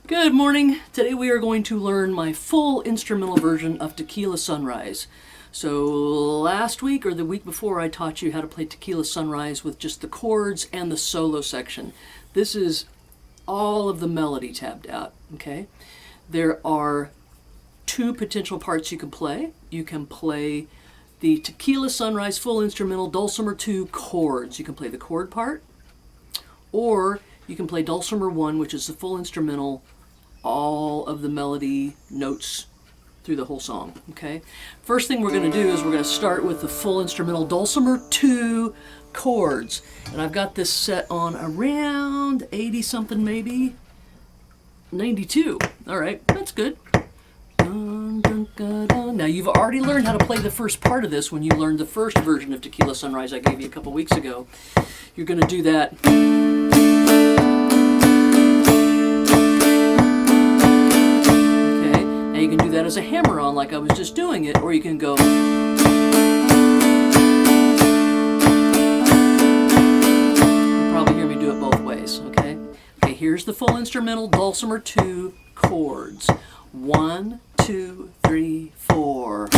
Good morning. Today we are going to learn my full instrumental version of Tequila Sunrise. So last week or the week before I taught you how to play Tequila Sunrise with just the chords and the solo section. This is all of the melody tabbed out, okay? There are two potential parts you can play. You can play the Tequila Sunrise full instrumental Dulcimer Two Chords. You can play the chord part, or you can play Dulcimer One, which is the full instrumental, all of the melody notes through the whole song, okay? First thing we're going to do is we're going to start with the full instrumental Dulcimer Two Chords. And I've got this set on around 80 something maybe, 92. All right, that's good. Now you've already learned how to play the first part of this when you learned the first version of Tequila Sunrise I gave you a couple weeks ago. You're going to do that. Okay, now you can do that as a hammer-on like I was just doing it, or you can go. You'll probably hear me do it both ways, okay? Okay, here's the full instrumental Dulcimer Two Chords. 1, 2, 3, 4.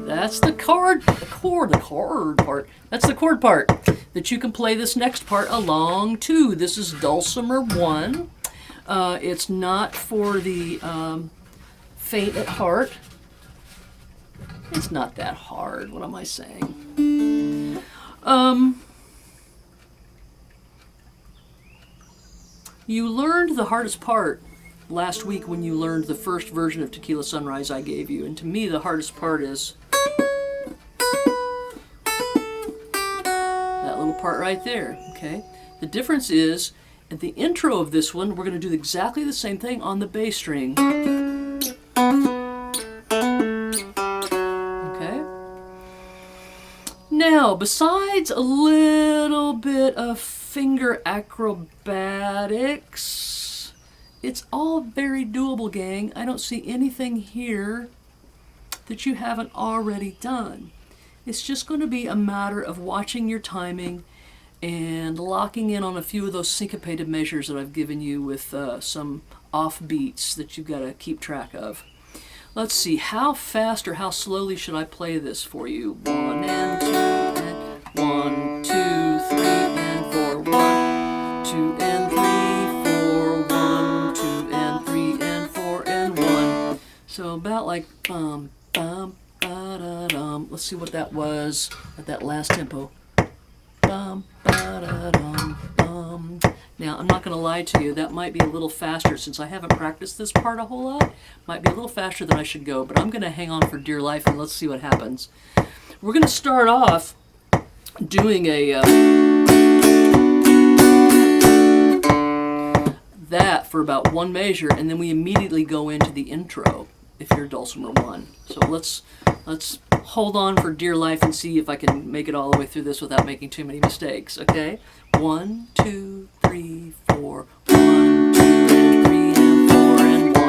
That's the chord part. That's the chord part that you can play this next part along to. This is Dulcimer One. It's not for the faint at heart. It's not that hard. What am I saying? You learned the hardest part last week when you learned the first version of Tequila Sunrise I gave you. And to me, the hardest part is that little part right there, okay? The difference is, at the intro of this one, we're going to do exactly the same thing on the bass string. Okay? Now, besides a little bit of finger acrobatics, It's all very doable, gang. I don't see anything here that you haven't already done. It's just going to be a matter of watching your timing and locking in on a few of those syncopated measures that I've given you with some off beats that you've got to keep track of. Let's see, how fast or how slowly should I play this for you? 1 and 2 and 1, 2, 3 and 4, 1, 2 and 3, 4, 1, 2 and 3 and 4 and 1. So about like bum, bum, ba-da-dum. Let's see what that was at that last tempo. Bum, ba-da-dum, bum. Now, I'm not going to lie to you, that might be a little faster since I haven't practiced this part a whole lot. Might be a little faster than I should go, but I'm going to hang on for dear life and let's see what happens. We're going to start off doing that for about one measure, and then we immediately go into the intro if you're Dulcimer One. So let's hold on for dear life and see if I can make it all the way through this without making too many mistakes, okay? 1, 2, 3, 4, 1, 2, and 3, and 4, and 1.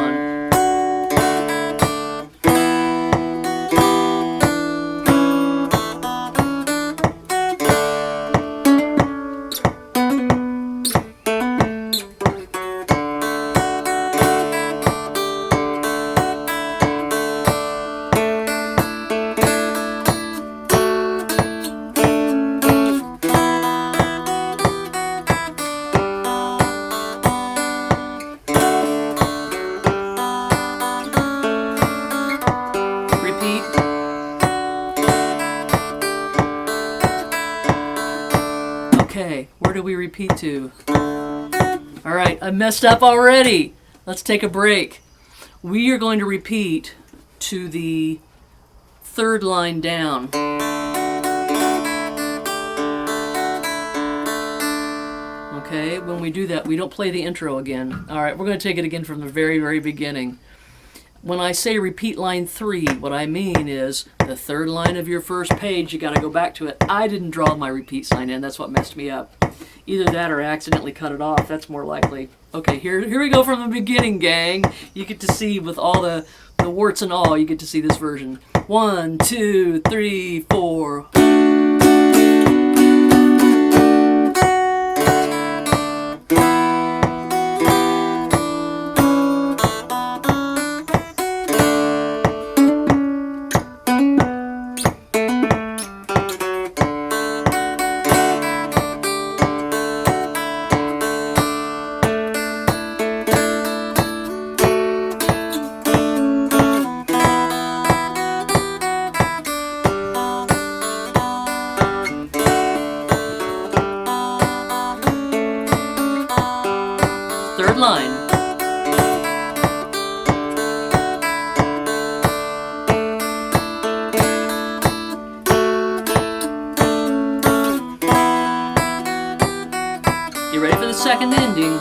Okay, where do we repeat to? All right, I messed up already. Let's take a break. We are going to repeat to the third line down. Okay, when we do that, we don't play the intro again. All right, we're going to take it again from the very, very beginning. When I say repeat line 3, what I mean is the third line of your first page, you got to go back to it. I didn't draw my repeat sign in. That's what messed me up. Either that or I accidentally cut it off. That's more likely. Okay, here we go from the beginning, gang. You get to see with all the warts and all, you get to see this version. 1, 2, 3, 4. Third line. You ready for the second ending?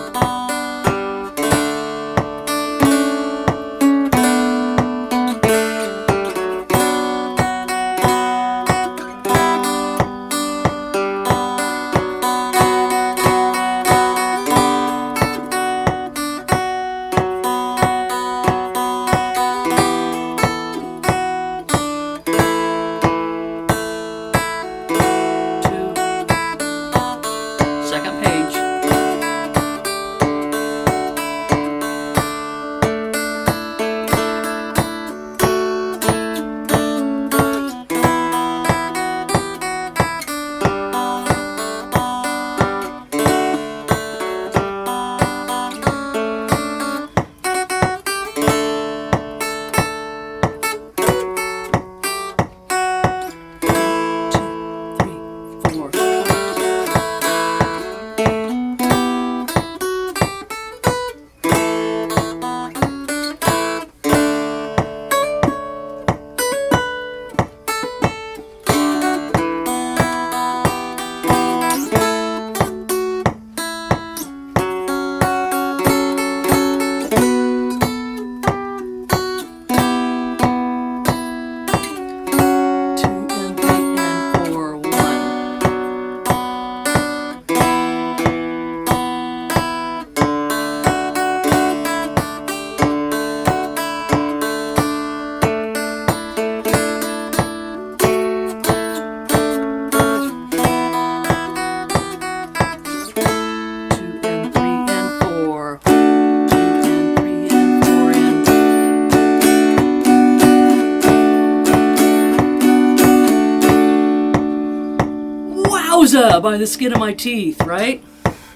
by the skin of my teeth, right?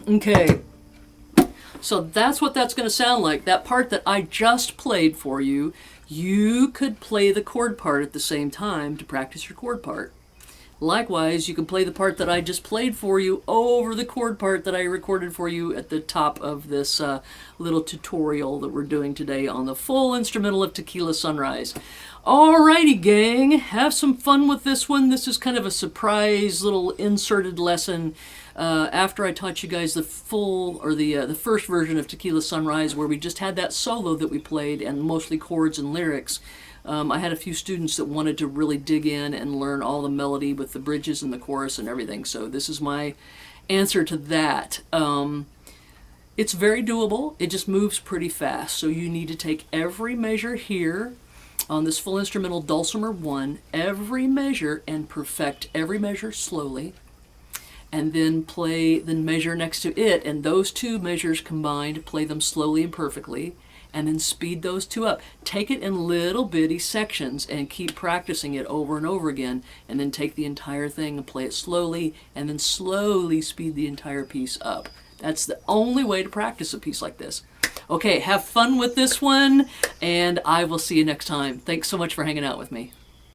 Okay. So that's what that's going to sound like. That part that I just played for you, you could play the chord part at the same time to practice your chord part. Likewise, you can play the part that I just played for you over the chord part that I recorded for you at the top of this little tutorial that we're doing today on the full instrumental of Tequila Sunrise. Alrighty, gang, have some fun with this one. This is kind of a surprise little inserted lesson after I taught you guys the full, or the first version of Tequila Sunrise, where we just had that solo that we played and mostly chords and lyrics. I had a few students that wanted to really dig in and learn all the melody with the bridges and the chorus and everything. So this is my answer to that. It's very doable. It just moves pretty fast. So you need to take every measure here on this full instrumental Dulcimer One, every measure, and perfect every measure slowly. And then play the measure next to it, and those two measures combined, play them slowly and perfectly. And then speed those two up. Take it in little bitty sections and keep practicing it over and over again, and then take the entire thing and play it slowly, and then slowly speed the entire piece up. That's the only way to practice a piece like this. Okay, have fun with this one, and I will see you next time. Thanks so much for hanging out with me.